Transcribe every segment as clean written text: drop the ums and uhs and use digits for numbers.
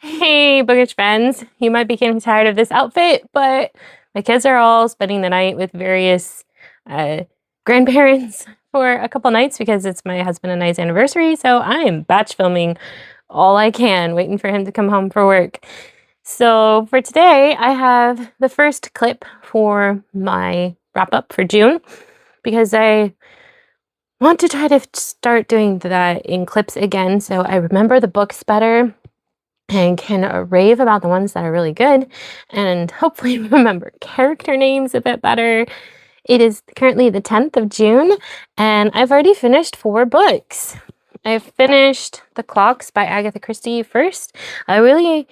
Hey, Bookish friends. You might be getting tired of this outfit, but my kids are all spending the night with various grandparents for a couple nights because it's my husband and I's anniversary. So I am batch filming all I can, waiting for him to come home for work. So for today, I have the first clip for my wrap up for June because I want to try to start doing that in clips again so I remember the books better and can rave about the ones that are really good and hopefully remember character names a bit better. It is currently the 10th of June and I've already finished 4 books. I've finished The Clocks by Agatha Christie first. I really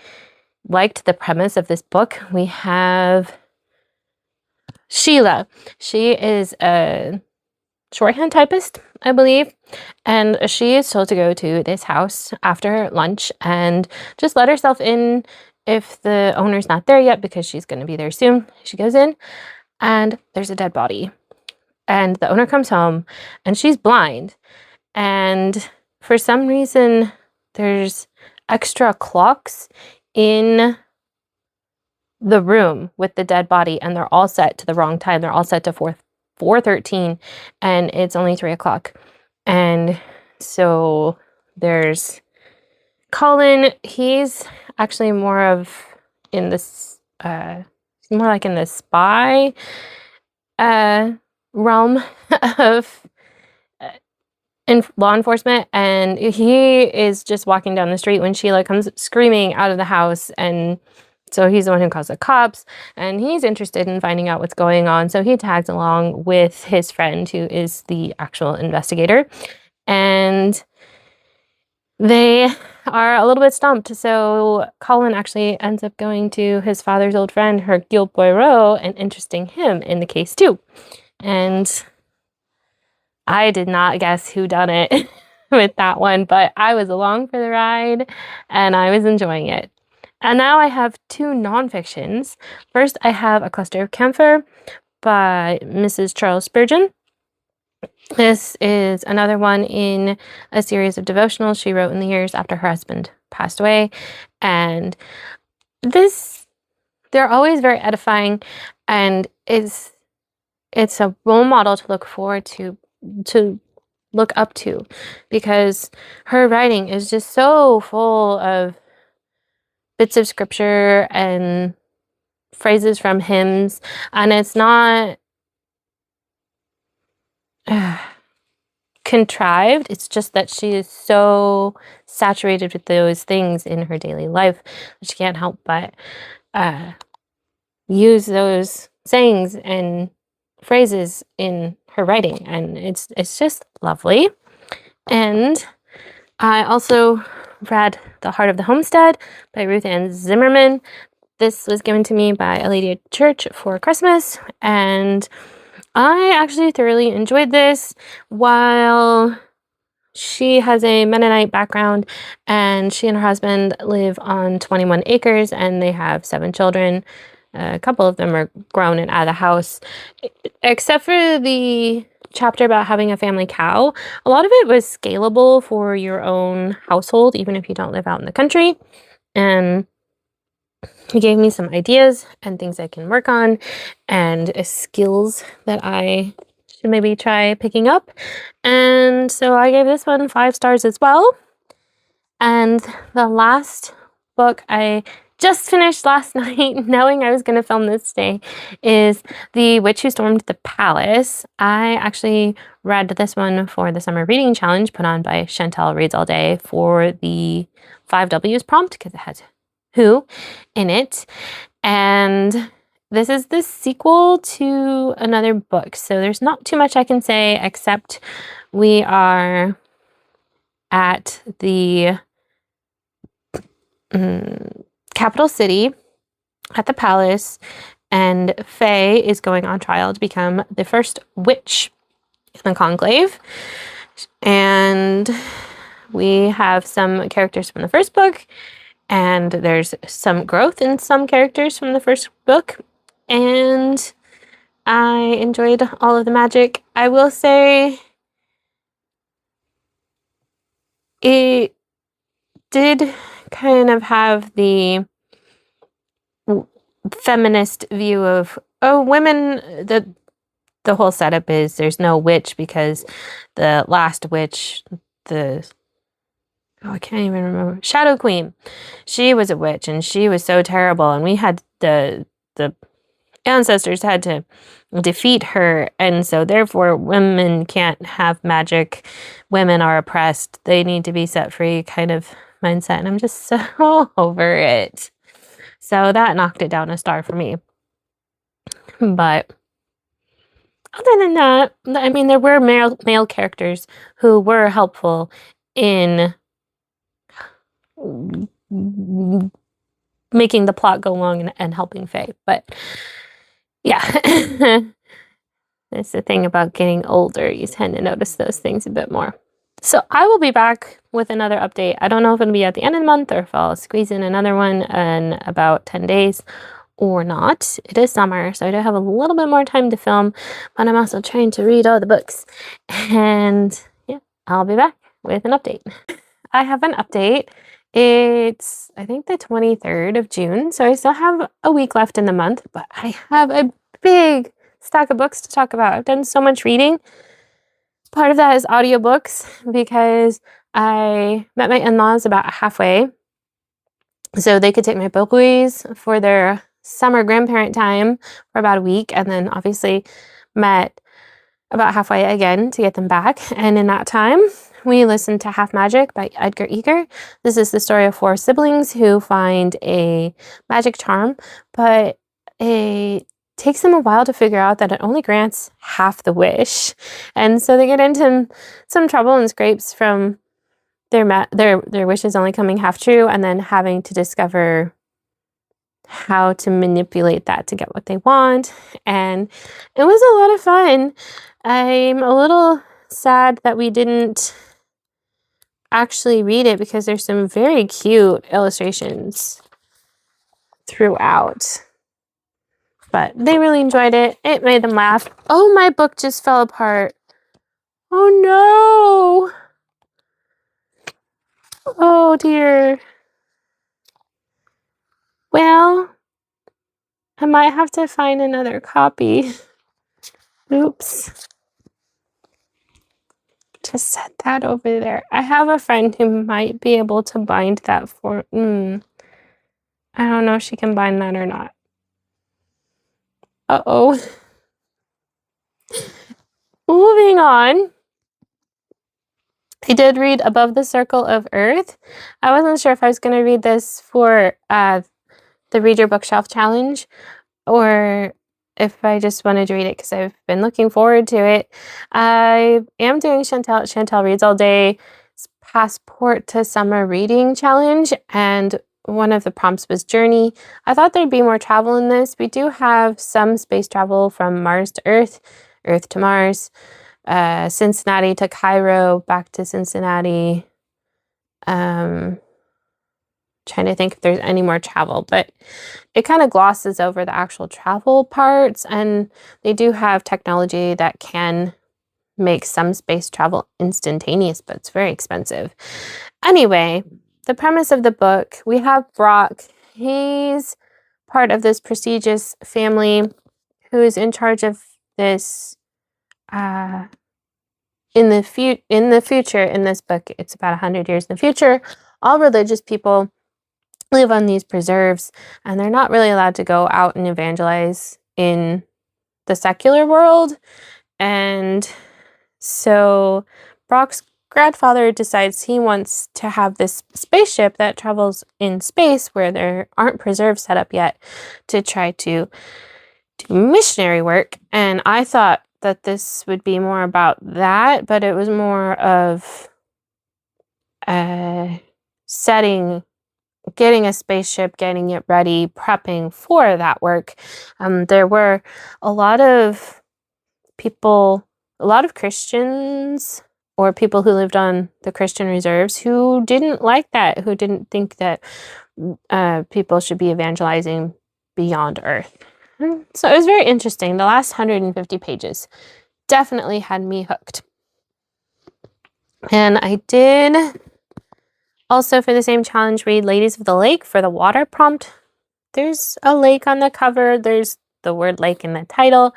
liked the premise of this book. We have Sheila. She is a shorthand typist, I believe, and she is told to go to this house after lunch and just let herself in if the owner's not there yet because she's going to be there soon. She goes in and there's a dead body and the owner comes home and she's blind, and for some reason there's extra clocks in the room with the dead body and they're all set to the wrong time. They're all set to 4:13 and it's only 3 o'clock. And so there's Colin. He's actually more of in this more like in the spy realm of in law enforcement, and he is just walking down the street when Sheila comes screaming out of the house, and so he's the one who calls the cops, and he's interested in finding out what's going on. So he tags along with his friend, who is the actual investigator, and they are a little bit stumped. So Colin actually ends up going to his father's old friend, Hercule Poirot, and interesting him in the case too. And I did not guess who done it with that one, but I was along for the ride and I was enjoying it. And now I have 2 nonfictions. First, I have A Cluster of Camphor by Mrs. Charles Spurgeon. This is another one in a series of devotionals she wrote in the years after her husband passed away. And they're always very edifying, and it's a role model to look forward to look up to, because her writing is just so full of bits of scripture and phrases from hymns, and it's not contrived. It's just that she is so saturated with those things in her daily life that she can't help but use those sayings and phrases in her writing, and it's just lovely. And I also read The Heart of the Homestead by Ruth Ann Zimmerman. This was given to me by a lady at church for Christmas, and I actually thoroughly enjoyed this. While she has a Mennonite background and she and her husband live on 21 acres and they have 7 children. A couple of them are grown and out of the house. Except for the chapter about having a family cow, a lot of it was scalable for your own household, even if you don't live out in the country. And he gave me some ideas and things I can work on and skills that I should maybe try picking up. And so I gave this one 5 stars as well. And the last book I just finished last night, knowing I was going to film this today, is The Witch Who Stormed the Palace. I actually read this one for the summer reading challenge put on by Chantel Reads All Day for the 5 W's prompt, because it has who in it. And this is the sequel to another book, so there's not too much I can say except we are at the capital city at the palace, and Faye is going on trial to become the first witch in the conclave. And we have some characters from the first book, and there's some growth in some characters from the first book, and I enjoyed all of the magic. I will say it did kind of have the feminist view of, oh, women, the whole setup is there's no witch because the last witch, I can't even remember, Shadow Queen, she was a witch and she was so terrible, and we had the ancestors had to defeat her, and so therefore women can't have magic, women are oppressed, they need to be set free kind of mindset, and I'm just so over it. So that knocked it down a star for me. But other than that, I mean, there were male characters who were helpful in making the plot go along and helping Faye. But yeah, that's the thing about getting older. You tend to notice those things a bit more. So I will be back with another update. I don't know if it'll be at the end of the month or if I'll squeeze in another one in about 10 days or not. It is summer, so I do have a little bit more time to film, but I'm also trying to read all the books. And yeah, I'll be back with an update. I have an update. It's, I think, the 23rd of June, so I still have a week left in the month, but I have a big stack of books to talk about. I've done so much reading. Part of that is audiobooks because I met my in-laws about halfway, so they could take my boys for their summer grandparent time for about a week, and then obviously met about halfway again to get them back. And in that time, we listened to Half Magic by Edgar Eger. This is the story of 4 siblings who find a magic charm, but it takes them a while to figure out that it only grants half the wish. And so they get into some trouble and scrapes from their wishes only coming half true, and then having to discover how to manipulate that to get what they want. And it was a lot of fun. I'm a little sad that we didn't actually read it because there's some very cute illustrations throughout. But they really enjoyed it. It made them laugh. Oh, my book just fell apart. Oh no. Oh dear. Well, I might have to find another copy. Oops. Just set that over there. I have a friend who might be able to bind that for... I don't know if she can bind that or not. Uh-oh. Moving on. I did read Above the Circle of Earth. I wasn't sure if I was going to read this for the Read Your Bookshelf Challenge, or if I just wanted to read it because I've been looking forward to it. I am doing Chantel Reads All Day Passport to Summer Reading Challenge, and one of the prompts was journey. I thought there'd be more travel in this. We do have some space travel from Mars to Earth, Earth to Mars, Cincinnati to Cairo, back to Cincinnati. Trying to think if there's any more travel, but it kind of glosses over the actual travel parts, and they do have technology that can make some space travel instantaneous, but it's very expensive. Anyway, the premise of the book, we have Brock. He's part of this prestigious family who is in charge of this in the future. In this book, it's about 100 years in the future. All religious people live on these preserves, and they're not really allowed to go out and evangelize in the secular world. And so Brock's grandfather decides he wants to have this spaceship that travels in space where there aren't preserves set up yet to try to do missionary work. And I thought that this would be more about that, but it was more of getting a spaceship, getting it ready, prepping for that work. There were a lot of people, a lot of Christians or people who lived on the Christian reserves who didn't like that, who didn't think that people should be evangelizing beyond Earth. So it was very interesting. The last 150 pages definitely had me hooked. And I did Also, for the same challenge, read Ladies of the Lake for the water prompt. There's a lake on the cover. There's the word lake in the title.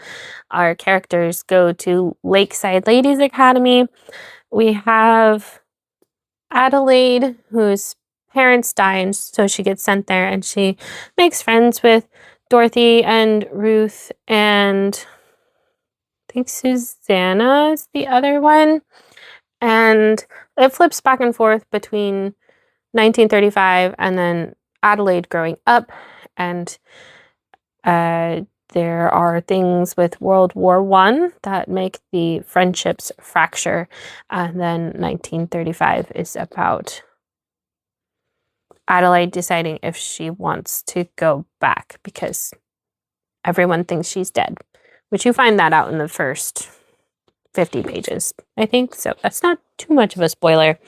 Our characters go to Lakeside Ladies Academy. We have Adelaide, whose parents die, and so she gets sent there, and she makes friends with Dorothy and Ruth, and I think Susanna is the other one. And it flips back and forth between 1935 and then Adelaide growing up, and there are things with World War I that make the friendships fracture. And then 1935 is about Adelaide deciding if she wants to go back because everyone thinks she's dead, which you find that out in the first 50 pages, I think. So that's not too much of a spoiler.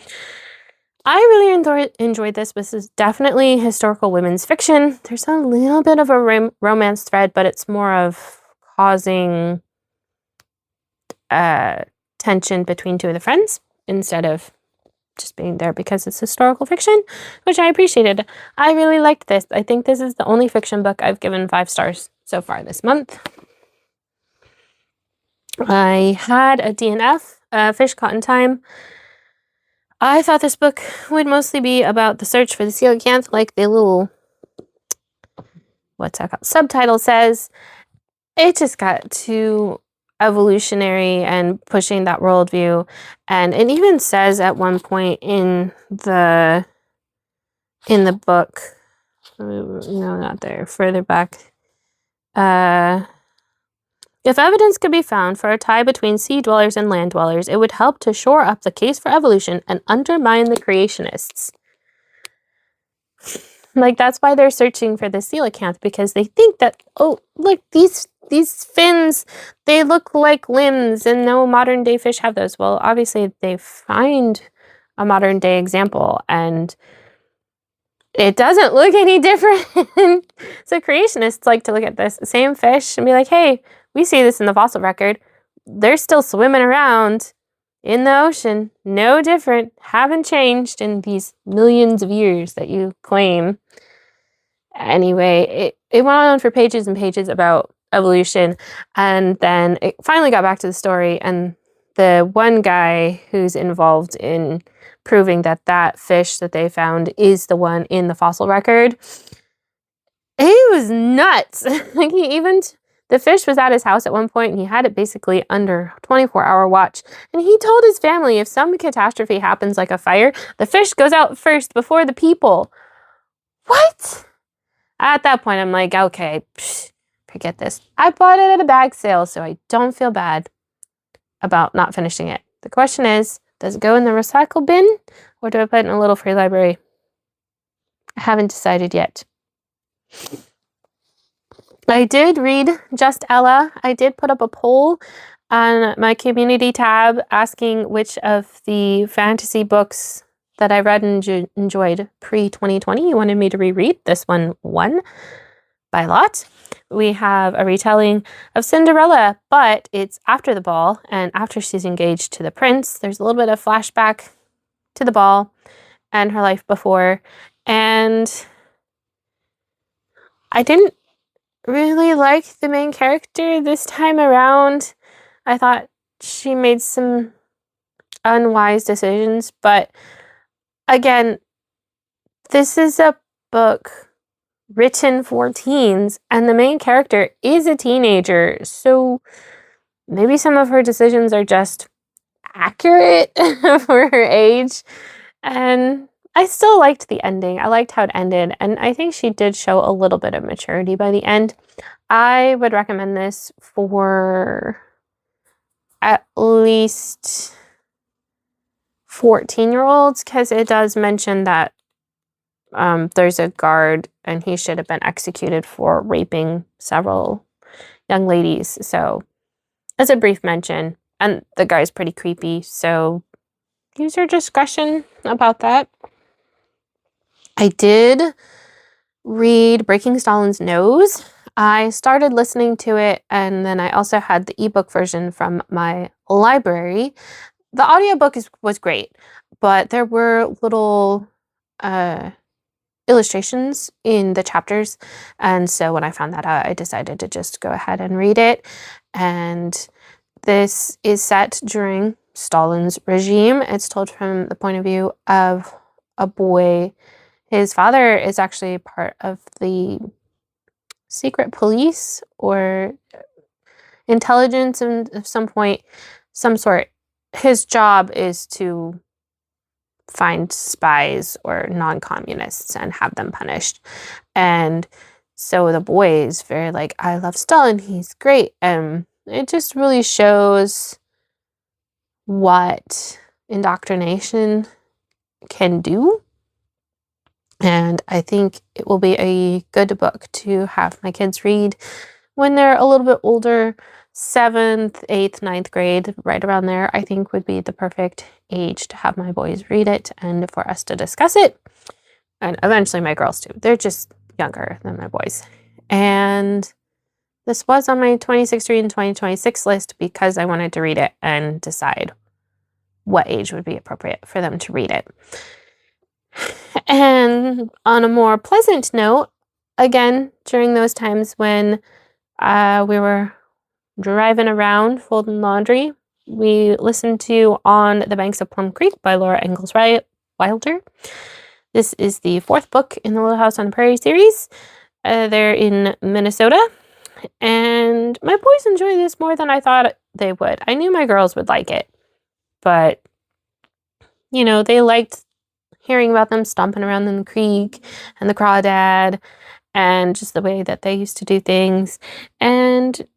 I really enjoyed this. This is definitely historical women's fiction. There's a little bit of a romance thread, but it's more of causing tension between two of the friends instead of just being there because it's historical fiction, which I appreciated. I really liked this. I think this is the only fiction book I've given 5 stars so far this month. I had a DNF, Fish Caught in Time. I thought this book would mostly be about the search for the coelacanth, like the little, what's that called, subtitle says. It just got too evolutionary and pushing that worldview. And it even says at one point in the book, no, not there, further back, if evidence could be found for a tie between sea dwellers and land dwellers, it would help to shore up the case for evolution and undermine the creationists. Like, that's why they're searching for the coelacanth, because they think that, oh, look, these fins, they look like limbs, and no modern day fish have those. Well, obviously, they find a modern day example, and it doesn't look any different. So creationists like to look at this same fish and be like, hey, we see this in the fossil record. They're still swimming around in the ocean. No different. Haven't changed in these millions of years that you claim. Anyway, it went on for pages and pages about evolution. And then it finally got back to the story. And the one guy who's involved in proving that that fish that they found is the one in the fossil record, he was nuts. Like, the fish was at his house at one point, and he had it basically under 24-hour watch. And he told his family if some catastrophe happens, like a fire, the fish goes out first before the people. What? At that point, I'm like, okay, forget this. I bought it at a bag sale, so I don't feel bad about not finishing it. The question is, does it go in the recycle bin, or do I put it in a little free library? I haven't decided yet. I did read Just Ella. I did put up a poll on my community tab asking which of the fantasy books that I read and enjoyed pre-2020 you wanted me to reread. This one won by a lot. We have a retelling of Cinderella, but it's after the ball and after she's engaged to the prince. There's a little bit of flashback to the ball and her life before. And I didn't really like the main character this time around. I thought she made some unwise decisions, but again, this is a book written for teens, and the main character is a teenager, so maybe some of her decisions are just accurate for her age. And I still liked the ending. I liked how it ended, and I think she did show a little bit of maturity by the end. I would recommend this for at least 14-year-olds, because it does mention that there's a guard and he should have been executed for raping several young ladies. So as a brief mention, and the guy's pretty creepy, so use your discretion about that. I did read Breaking Stalin's Nose. I started listening to it, and then I also had the ebook version from my library. The audiobook was great, but there were little illustrations in the chapters. And so when I found that out, I decided to just go ahead and read it. And this is set during Stalin's regime. It's told from the point of view of a boy. His father is actually part of the secret police or intelligence of some point, some sort. His job is to find spies or non-communists and have them punished. And so the boy is very like, I love Stalin, he's great. And it just really shows what indoctrination can do. And I think it will be a good book to have my kids read when they're a little bit older. 7th, 8th, 9th grade, right around there, I think would be the perfect age to have my boys read it and for us to discuss it. And eventually my girls too. They're just younger than my boys. And this was on my 2016 and 2026 list because I wanted to read it and decide what age would be appropriate for them to read it. And on a more pleasant note, again, during those times when we were driving around folding laundry, we listened to On the Banks of Plum Creek by Laura Ingalls Wilder. This is the 4th book in the Little House on the Prairie series. They're in Minnesota, and my boys enjoy this more than I thought they would. I knew my girls would like it, but, you know, they liked hearing about them stomping around in the creek and the crawdad and just the way that they used to do things. And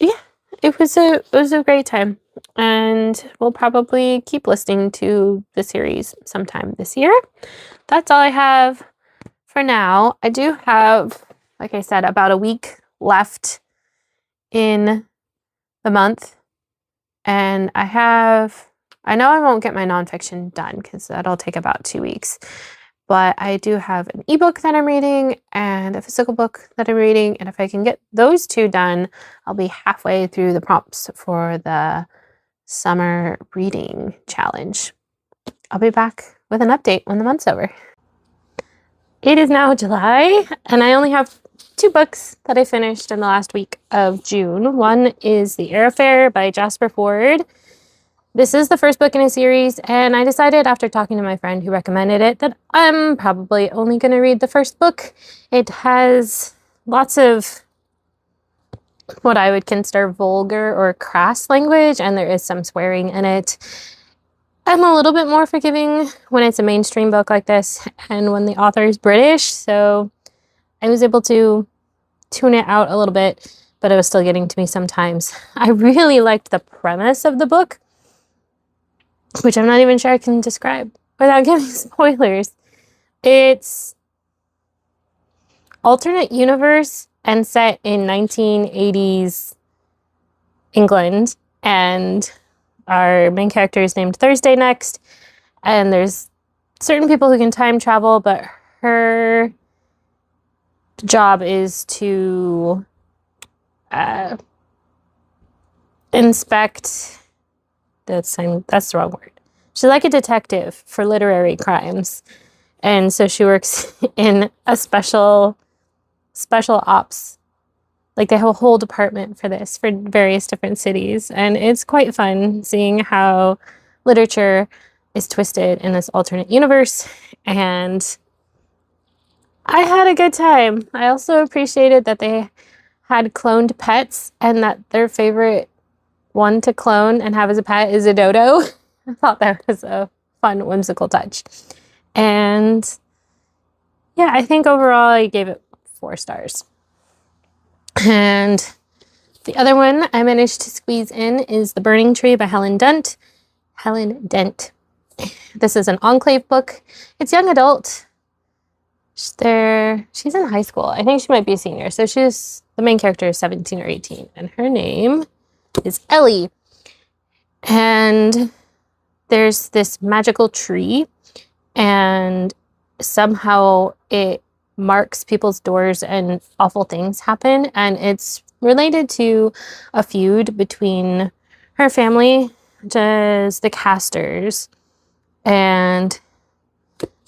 yeah, it was a great time. And we'll probably keep listening to the series sometime this year. That's all I have for now. I do have, like I said, about a week left in the month. And I know I won't get my nonfiction done because that'll take about 2 weeks. But I do have an ebook that I'm reading and a physical book that I'm reading. And if I can get those 2 done, I'll be halfway through the prompts for the summer reading challenge. I'll be back with an update when the month's over. It is now July, and I only have 2 books that I finished in the last week of June. One is The Air Affair by Jasper Fforde. This is the first book in a series, and I decided after talking to my friend who recommended it that I'm probably only going to read the first book. It has lots of what I would consider vulgar or crass language, and there is some swearing in it. I'm a little bit more forgiving when it's a mainstream book like this and when the author is British, so I was able to tune it out a little bit, but it was still getting to me sometimes. I really liked the premise of the book, which I'm not even sure I can describe without giving spoilers. It's alternate universe and set in 1980s England, and our main character is named Thursday Next, and there's certain people who can time travel, but her job is to inspect. That's the wrong word. She's like a detective for literary crimes. And so she works in a special ops. Like they have a whole department for this for various different cities. And it's quite fun seeing how literature is twisted in this alternate universe. And I had a good time. I also appreciated that they had cloned pets and that their favorite one to clone and have as a pet is a dodo. I thought that was a fun, whimsical touch. And yeah, I think overall I gave it 4 stars. And the other one I managed to squeeze in is The Burning Tree by Helen Dent. This is an Enclave book. It's young adult. She's in high school. I think she might be a senior. So the main character is 17 or 18, and her name is Ellie. And there's this magical tree, and somehow it marks people's doors and awful things happen. And it's related to a feud between her family, which is the Casters, and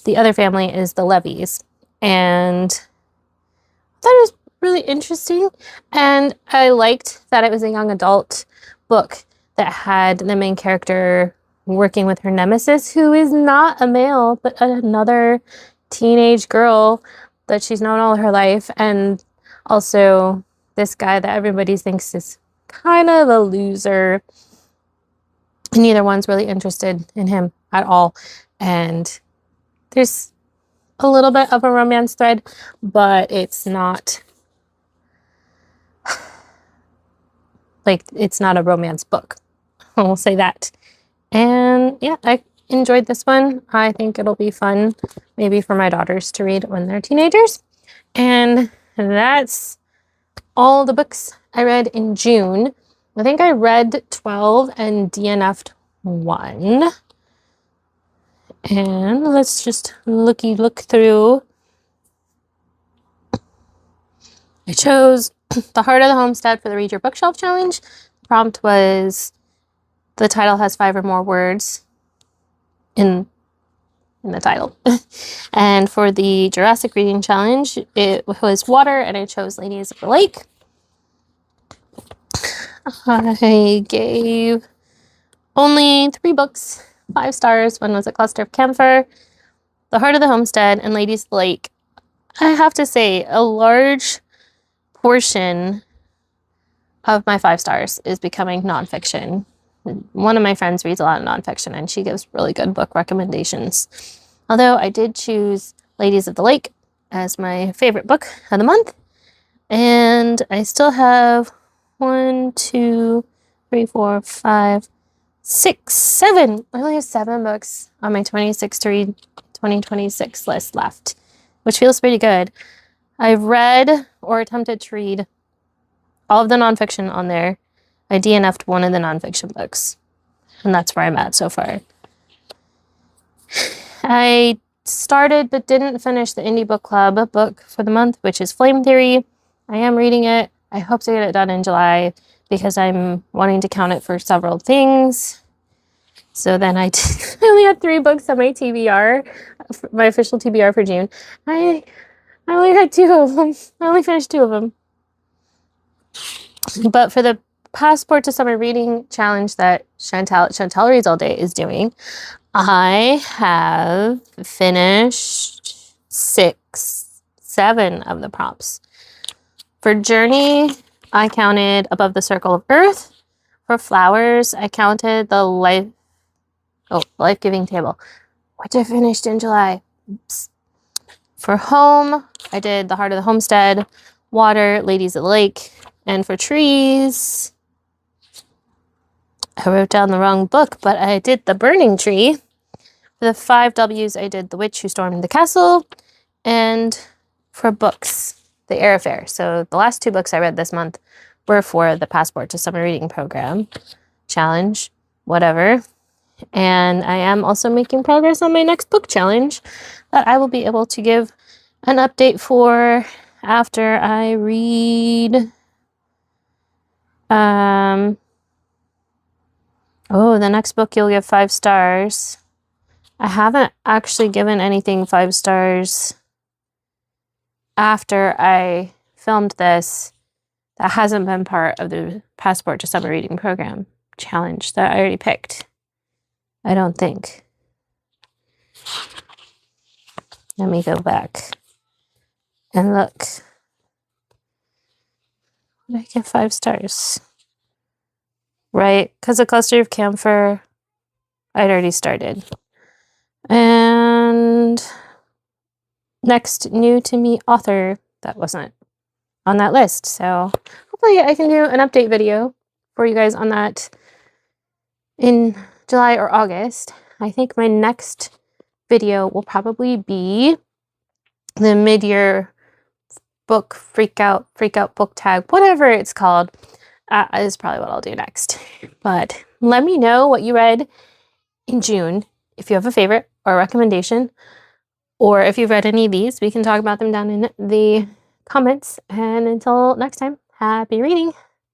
the other family is the Levies. And that was really interesting. And I liked that it was a young adult book that had the main character working with her nemesis, who is not a male, but another teenage girl that she's known all her life. And also this guy that everybody thinks is kind of a loser. Neither one's really interested in him at all. And there's a little bit of a romance thread, but it's not like, it's not a romance book. I'll say that. And yeah, I enjoyed this one. I think it'll be fun maybe for my daughters to read when they're teenagers. And that's all the books I read in June. I think I read 12 and DNF'd 1. And let's just look through. I chose The Heart of the Homestead for the Read Your Bookshelf Challenge. The prompt was the title has 5 or more words in the title. And for the Jurassic Reading Challenge, it was water, and I chose Ladies of the Lake. I gave only 3 books 5 stars. One was A Cluster of Camphor, The Heart of the Homestead, and Ladies of the Lake. I have to say, a large portion of my 5 stars is becoming nonfiction. One of my friends reads a lot of nonfiction, and she gives really good book recommendations. Although I did choose Ladies of the Lake as my favorite book of the month. And I still have 1, 2, 3, 4, 5, 6, 7. I only have 7 books on my 26 to read 2026 list left, which feels pretty good. I've read or attempted to read all of the nonfiction on there. I DNF'd 1 of the nonfiction books, and that's where I'm at so far. I started but didn't finish the Indie Book Club book for the month, which is Flame Theory. I am reading it. I hope to get it done in July because I'm wanting to count it for several things. So then I only had 3 books on my TBR, my official TBR for June. I only read 2 of them. I only finished 2 of them. But for the Passport to Summer Reading Challenge that Chantel Reads All Day is doing, I have finished 6, 7 of the prompts. For Journey, I counted Above the Circle of Earth. For Flowers, I counted the Life-Giving Table, which I finished in July. Oops. For Home, I did The Heart of the Homestead, Water, Ladies of the Lake. And for Trees, I wrote down the wrong book, but I did The Burning Tree. For the 5 W's, I did The Witch Who Stormed the Castle. And for books, The Air Affair. So the last 2 books I read this month were for the Passport to Summer Reading Program challenge, whatever. And I am also making progress on my next book challenge that I will be able to give an update for after I read. The next book you'll give 5 stars. I haven't actually given anything 5 stars after I filmed this that hasn't been part of the Passport to Summer Reading Program challenge that I already picked. I don't think. Let me go back and look. Did I give 5 stars? Right, because A Cluster of Camphor, I'd already started. And next new to me author, that wasn't on that list. So hopefully I can do an update video for you guys on that in July or August. I think my next video will probably be the mid-year book freak out book tag, whatever it's called, is probably what I'll do next. But let me know what you read in June. If you have a favorite or a recommendation, or if you've read any of these, we can talk about them down in the comments. And until next time, happy reading.